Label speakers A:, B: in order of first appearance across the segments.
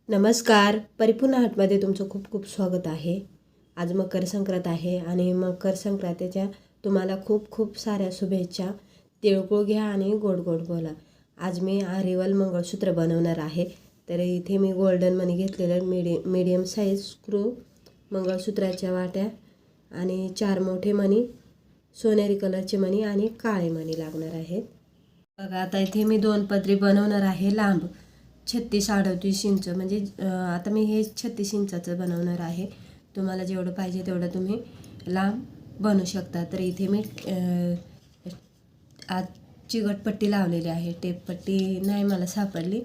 A: नमस्कार. परिपूर्ण हाटमध्ये तुमचं खूप खूप स्वागत आहे. आज मकर संक्रांत आहे आणि मकर संक्रांतीच्या तुम्हाला खूप खूप साऱ्या शुभेच्छा. तिळगुळ घ्या आणि गोड गोड बोला. आज मी आरिवल मंगळसूत्र बनवणार आहे. तर इथे मी गोल्डन मनी घेतलेलं मीडियम साईज स्क्रू मंगळसूत्राच्या वाट्या आणि 4 मोठे मणी, सोनेरी कलरचे मणी आणि काळे मणी लागणार आहेत. बघा, आता इथे मी 2 पदरी बनवणार आहे लांब 36-38 इंच. म्हणजे आता मी हे 36 इंचाचं बनवणार आहे. तुम्हाला जेवढं पाहिजे तेवढं तुम्ही लांब बनवू शकता. तर इथे मी आज चिकटपट्टी लावलेली आहे. टेपपट्टी नाही मला सापडली,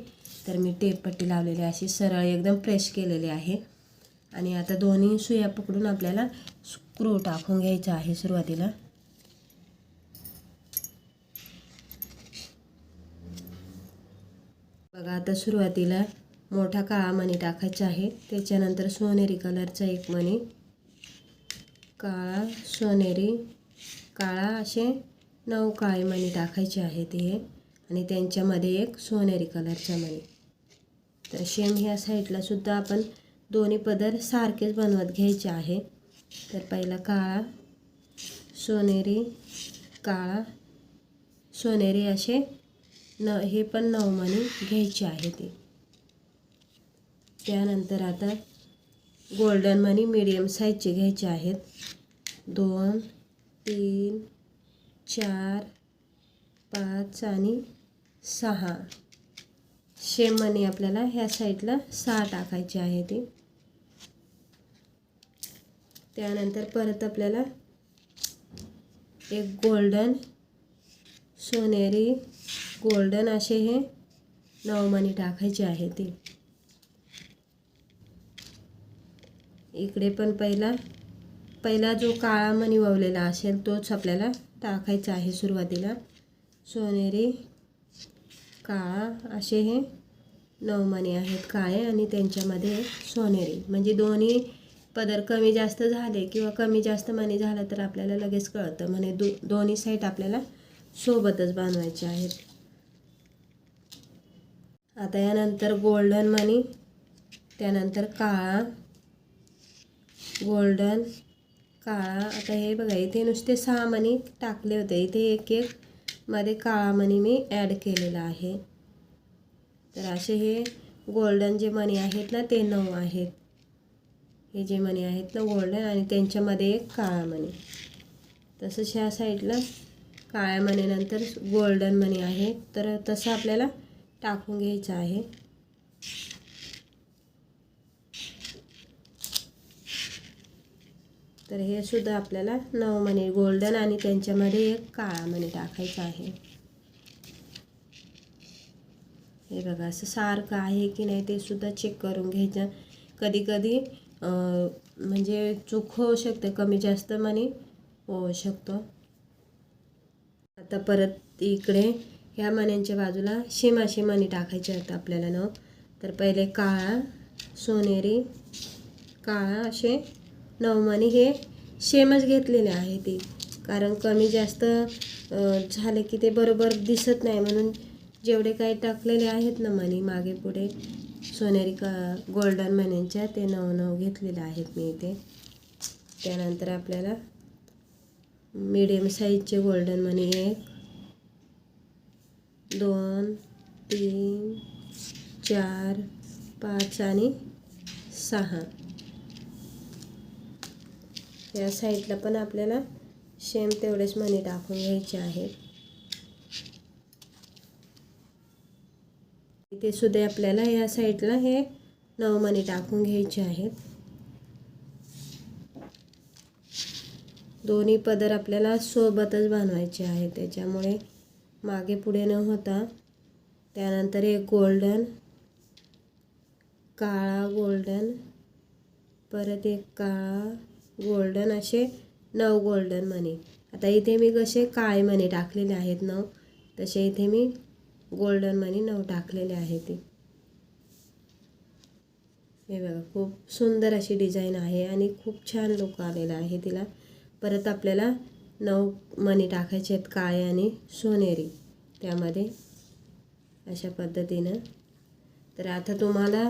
A: तर मी टेपपट्टी लावलेली अशी सरळ एकदम प्रेस केलेली आहे. आणि आता दोन्ही सुया पकडून आपल्याला स्क्रू टाकून घ्यायचा आहे सुरुवातीला. बघा, आता सुरुवातीला मोठा काळा मणी टाकायचा आहे. त्याच्यानंतर सोनेरी कलरचा एक मणी, काळा, सोनेरी, काळा असे 9 काळे मणी टाकायचे आहेत हे. आणि त्यांच्यामध्ये एक सोनेरी कलरचा मणी. तर सेम ह्या साईडला सुद्धा आपण दोन्ही पदर सारखेच बनवत घ्यायचे आहे. तर पहिला काळा, सोनेरी, काळा, सोनेरी असे हे पण 9 मणी घ्यायचे आहे ते. त्यानंतर आता गोल्डन मणी मीडियम साईजचे घ्यायचे आहेत. 2, 3, 4, 5 आणि 6. सेम मणी आपल्याला ह्या साईडला 6 टाकायचे आहे ते. त्यानंतर परत आपल्याला एक गोल्डन, सोनेरी, गोल्डन असे हे 9 मणी टाकायचे आहे ते. इकडे पण पहिला जो काळा मणी वावलेला असेल तोच आपल्याला टाकायचा आहे सुरुवातीला. सोनेरी, काळा असे हे 9 मणी आहेत काळे आणि त्यांच्यामध्ये सोनेरी. म्हणजे दोन्ही पदर कमी जास्त झाले किंवा कमी जास्त मणी झालं तर आपल्याला लगेच कळतं. म्हणजे दोन्ही साईड आपल्याला सोबतच बांधवायचे आहेत. आता यानंतर गोल्डन मणी, त्यानंतर काळा, गोल्डन, काळा. आता हे बघा, इथे नुसते 6 मणी टाकले होते. इथे एक एक मध्ये काळा मणी मी ॲड केलेला आहे. तर असे हे गोल्डन जे मणी आहेत ना ते 9 आहेत. हे जे मणी आहेत ना गोल्डन आणि त्यांच्यामध्ये एक काळा मणी. तसंच ह्या साईडला काळ्या मणीनंतर गोल्डन मणी आहे. तर तसं आपल्याला टाकून घ्यायचं आहे. तर हे सुद्धा आपल्याला 9 मणी गोल्डन आणि त्यांच्यामध्ये एक काळा मणी टाकायचा आहे. हे बघा, असं सारखं आहे की नाही ते सुद्धा चेक करून घ्यायचं. कधी कधी म्हणजे चूक होऊ शकते, कमी जास्त मणी होऊ शकतो. आता परत इकडे ह्या मण्यांच्या बाजूला शेमाशी मणी टाकायचे आहेत आपल्याला 9. तर पहिले काळा, सोनेरी, काळा असे 9 मणी हे सेमच घेतलेले आहे ते. कारण कमी जास्त झाले की ते बरोबर दिसत नाही, म्हणून जेवढे काही टाकलेले आहेत ना मणी मागे पुढे सोनेरी गोल्डन मण्यांच्या ते 9 घेतलेले आहेत मी इथे. त्यानंतर आपल्याला मीडियम साईजचे गोल्डन मणी 1, 2, 3, 4, 5 आणि 6. या साईडला पण आपल्याला सेम तेवढेच मणी टाकून घ्यायचे आहेत. इथे सुद्धा आपल्याला या साईडला हे 9 मणी टाकून घ्यायचे आहेत. दोन्ही पदर आपल्याला सोबतच बांधवायचे आहेत, त्याच्यामुळे मागे पुढे न होता. त्यानंतर एक गोल्डन, काळा, गोल्डन, परत एक काळा, गोल्डन असे 9 गोल्डन मणी. आता इथे मी कसे काळे मणी टाकलेले आहेत 9, तसे इथे मी गोल्डन मणी 9 टाकलेले आहेत. हे बघा, खूप सुंदर अशी डिझाईन आहे आणि खूप छान लुक आलेला आहे तिला. परत आपल्याला 9 मणी टाकायचे आहेत काळे आणि सोनेरी त्यामध्ये अशा पद्धतीनं. तर आता तुम्हाला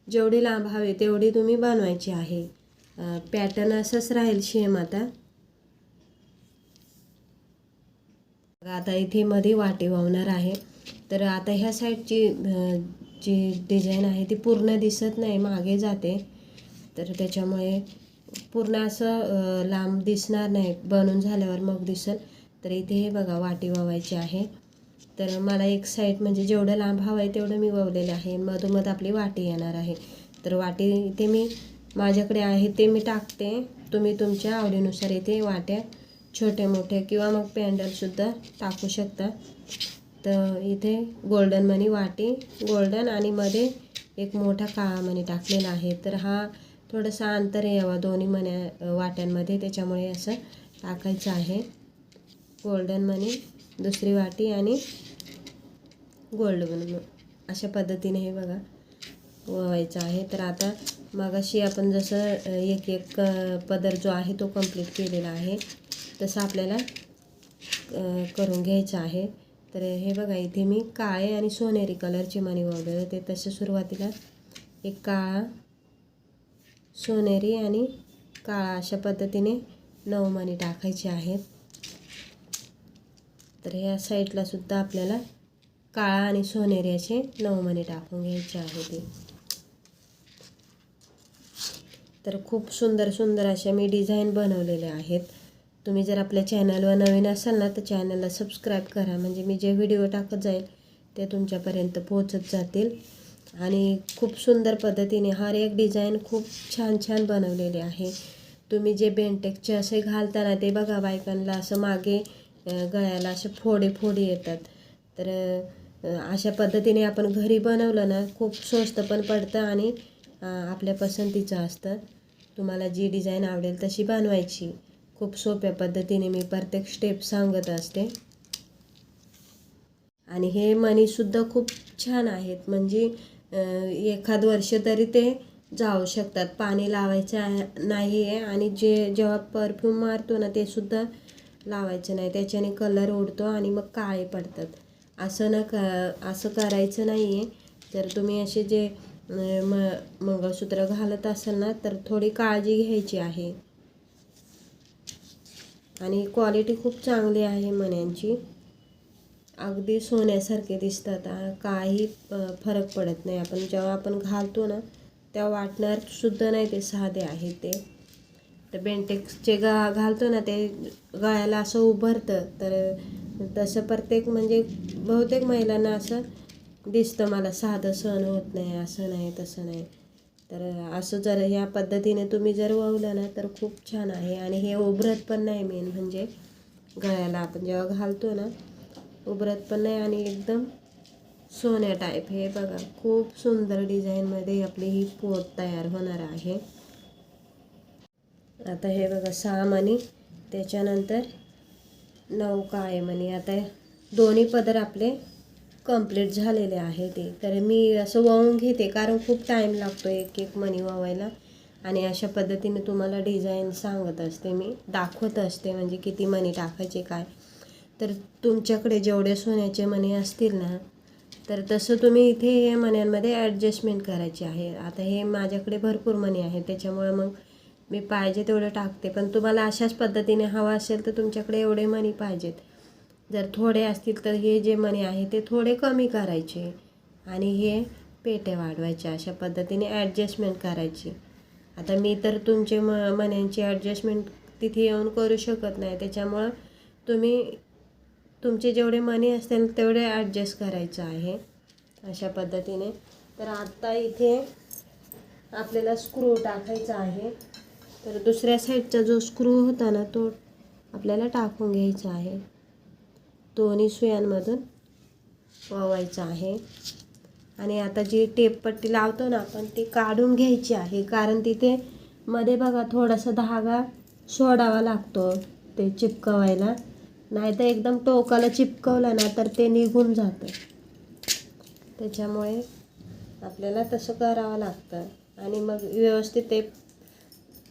A: जेवढी लांब हवी तेवढी तुम्ही बनवायची आहे. पॅटर्न असंच राहील सेम. आता इथे मध्ये वाटी वावणार आहे. तर आता ह्या साईडची जी डिझाईन आहे ती पूर्ण दिसत नाही, मागे जाते. तर त्याच्यामुळे पूर्ण असं लांब दिसणार नाही, बनून झाल्यावर मग दिसेल. तर इथे हे बघा वाटी वावायची आहे. तर मला एक साईड म्हणजे जेवढं लांब हवं आहे तेवढं मी ववलेलं आहे. मधोमध आपली वाटी येणार आहे. तर वाटी इथे मी माझ्याकडे आहे ते मी टाकते. तुम्ही तुमच्या आवडीनुसार इथे वाट्या छोटे मोठे किंवा मग पॅन्डलसुद्धा टाकू शकता. तर इथे गोल्डन मनी वाटी, गोल्डन आणि मध्ये एक मोठा काळा मणी टाकलेला आहे. तर हा थोडंसं अंतर यावं दोन्ही मण्या वाट्यांमध्ये, त्याच्यामुळे असं टाकायचं आहे. गोल्डन मनी, दुसरी वाटी आणि गोल्ड मनी, अशा पद्धतीने हे बघा ववायचं आहे. तर आता मगाशी आपण जसं एक एक पदर जो आहे तो कंप्लीट केलेला आहे तसं आपल्याला करून घ्यायचं आहे. तर हे बघा इथे मी काळे आणि सोनेरी कलरचे मणी ववलेले ते तसं सुरुवातीला एक काळा, सोनेरी आणि काळा अशा पद्धतीने 9 मणी टाकायचे आहेत. तर ह्या साईडला सुद्धा आपल्याला काळा आणि सोनेरी असे 9 मणी टाकून घ्यायचे आहे ते. तर खूप सुंदर सुंदर अशा मी डिझाईन बनवलेल्या आहेत. तुम्ही जर आपल्या चॅनलवर नवीन असाल ना तर चॅनलला सबस्क्राईब करा, म्हणजे मी जे व्हिडिओ टाकत जाईल ते तुमच्यापर्यंत पोहोचत जातील. आणि खूप सुंदर पद्धतीने हर एक डिझाईन खूप छान छान बनवलेले आहे. तुम्ही जे बेंटेक्सचे असे घालताना ते बघा बायकांना असं मागे गळ्याला असे फोडे फोडे येतात. तर अशा पद्धतीने आपण घरी बनवलं ना खूप स्वस्त पण पडतं आणि आपल्या पसंतीचं असतं. तुम्हाला जी डिझाईन आवडेल तशी बनवायची. खूप सोप्या पद्धतीने मी प्रत्येक स्टेप सांगत असते. आणि हे मणीसुद्धा खूप छान आहेत, म्हणजे एखाद वर्ष तरी ते जाऊ शकतात. पाणी लावायचं नाही आहे आणि जेव्हा परफ्यूम मारतो ना ते सुद्धा लावायचं नाही, त्याच्याने कलर उडतो आणि मग काळे पडतात. असं करायचं नाही आहे. जर तुम्ही असे जे मंगळसूत्र घालत असाल ना तर थोडी काळजी घ्यायची आहे. आणि क्वालिटी खूप चांगली आहे मण्यांची, अगदी सोन्यासारखे दिसतात. काही फरक पडत नाही. जेव्हा आपण घालतो ना तेव्हा वाटणार सुद्धा नाही ते साधे आहे ते. तर बेंटेक्सचे घालतो ना ते गळ्याला असं उभरतं. तर तसं प्रत्येक म्हणजे बहुतेक महिलांना असं दिसतं, मला साधं सहन होत नाही, असं नाही तसं नाही. तर असं जर ह्या पद्धतीने तुम्ही जर ववलं ना तर खूप छान आहे. आणि हे उभरत पण नाही, मेन म्हणजे गळ्याला आपण जेव्हा घालतो ना उभरत पण नाही आणि एकदम सोन्या टाईप. हे बघा खूप सुंदर डिझाईनमध्ये आपली ही पोत तयार होणार आहे. आता हे बघा 6 मणी, त्याच्यानंतर 9 काळे मणी. आता दोन्ही पदर आपले कंप्लीट झालेले आहे ते. तर मी असं वळून घेते कारण खूप टाईम लागतो एक एक मणी ववायला. आणि अशा पद्धतीने तुम्हाला डिझाईन सांगत असते, मी दाखवत असते म्हणजे किती मणी टाकायचे काय. तर तुमच्याकडे जेवढे सोन्याचे मणी असतील ना तर तसं तुम्ही इथे हे मण्यांमध्ये ॲडजस्टमेंट करायची आहे. आता हे माझ्याकडे भरपूर मणी आहे त्याच्यामुळे मग मी पाहिजे तेवढं टाकते. पण तुम्हाला अशाच पद्धतीने हवा असेल तर तुमच्याकडे एवढे मणी पाहिजेत. जर थोडे असतील तर हे जे मणी आहे ते थोडे कमी करायचे आणि हे पेट्या वाढवायच्या. अशा पद्धतीने ॲडजस्टमेंट करायची. आता मी तर तुमचे मण्यांची ॲडजस्टमेंट तिथे येऊन करू शकत नाही, त्याच्यामुळं तुम्ही तुमचे जेवढे मणी असतील तेवढे ॲडजस्ट करायचं आहे अशा पद्धतीने. तर आत्ता इथे आपल्याला स्क्रू टाकायचा आहे. तर दुसऱ्या साईडचा जो स्क्रू होता ना तो आपल्याला टाकून घ्यायचा आहे. दोन्ही सुयांमधून ववायचा आहे. आणि आता जी टेप पट्टी लावतो ना आपण ती काढून घ्यायची आहे, कारण तिथे मध्ये बघा थोडासा धागा सोडावा लागतो ते चिपकवायला, नाही तर एकदम टोकाला चिपकवलं ना तर ते निघून जातं. त्याच्यामुळे आपल्याला तसं करावं लागतं. आणि मग व्यवस्थित ते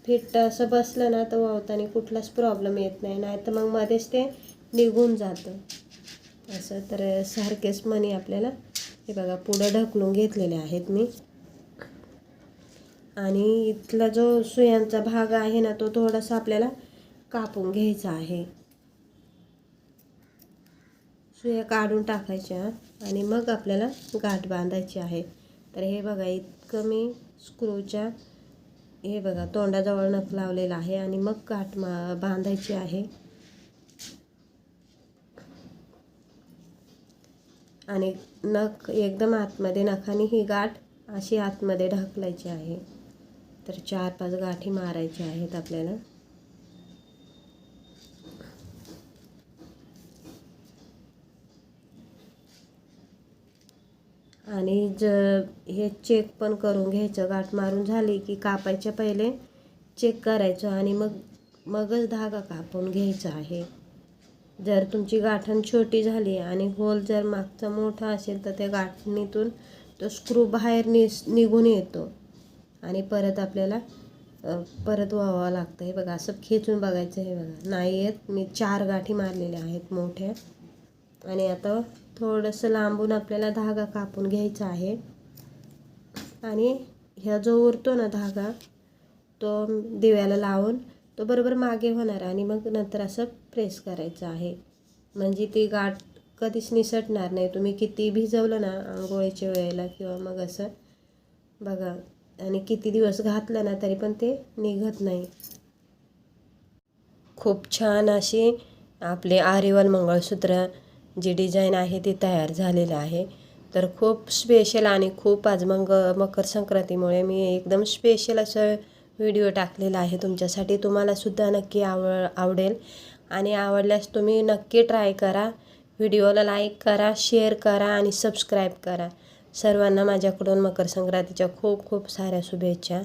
A: फिट असं बसलं ना तर वळताना कुठलाच प्रॉब्लेम येत नाही, नाही तर मग मध्येच ते निघून जातं असं. तर सारखेच मणी आपल्याला हे बघा पुढं ढकलून घेतलेले आहेत मी. आणि इथला जो सुयांचा भाग आहे ना तो थोडासा आपल्याला कापून घ्यायचा आहे. सुया काढून टाकायच्या आणि मग आपल्याला गाठ बांधायची आहे. तर हे बघा इतकं मी स्क्रूच्या हे बघा तोंडाजवळ नख लावलेला आहे आणि मग गाठ बांधायची आहे. आणि नख एकदम आतमध्ये नखाने ही गाठ अशी आतमध्ये ढकलायची आहे. तर 4-5 गाठी मारायच्या आहेत आपल्याला. आणि हे चेक पण करून घ्यायचं. गाठ मारून झाली की कापायच्या पहिले चेक करायचं आणि मगच धागा कापून घ्यायचा आहे. जर तुमची गाठण छोटी झाली आणि होल जर मागचा मोठा असेल तर त्या गाठणीतून तो स्क्रू बाहेर निघून येतो आणि परत आपल्याला परत व्हावं लागतं. हे बघा असं खेचून बघायचं. हे बघा नाही येत. मी 4 गाठी मारलेल्या आहेत मोठ्या. आणि आता थोडंसं लांबून आपल्याला धागा कापून घ्यायचा आहे. आणि ह्या जो उरतो ना धागा तो दिव्याला लावून तो बरोबर मागे होणार आणि मग नंतर असं प्रेस करायचं आहे. म्हणजे ती गाठ कधीच निसटणार नाही. तुम्ही किती भिजवलं ना आंघोळीच्या वेळेला किंवा मग असं बघा आणि किती दिवस घातलं ना तरी पण ते निघत नाही. खूप छान अशी आपले आरीवर्क मंगळसूत्र जी डिझाईन आहे ती तयार झालेलं आहे. तर खूप स्पेशल आणि खूप आज मकर संक्रांतीमुळे मी एकदम स्पेशल असं व्हिडिओ टाकलेला आहे तुमच्यासाठी. तुम्हालासुद्धा नक्की आवडेल आणि आवडल्यास तुम्ही नक्की ट्राय करा. व्हिडिओला लाईक करा, शेअर करा आणि सबस्क्राईब करा. सर्वांना माझ्याकडून मकर संक्रांतीच्या खूप खूप साऱ्या शुभेच्छा.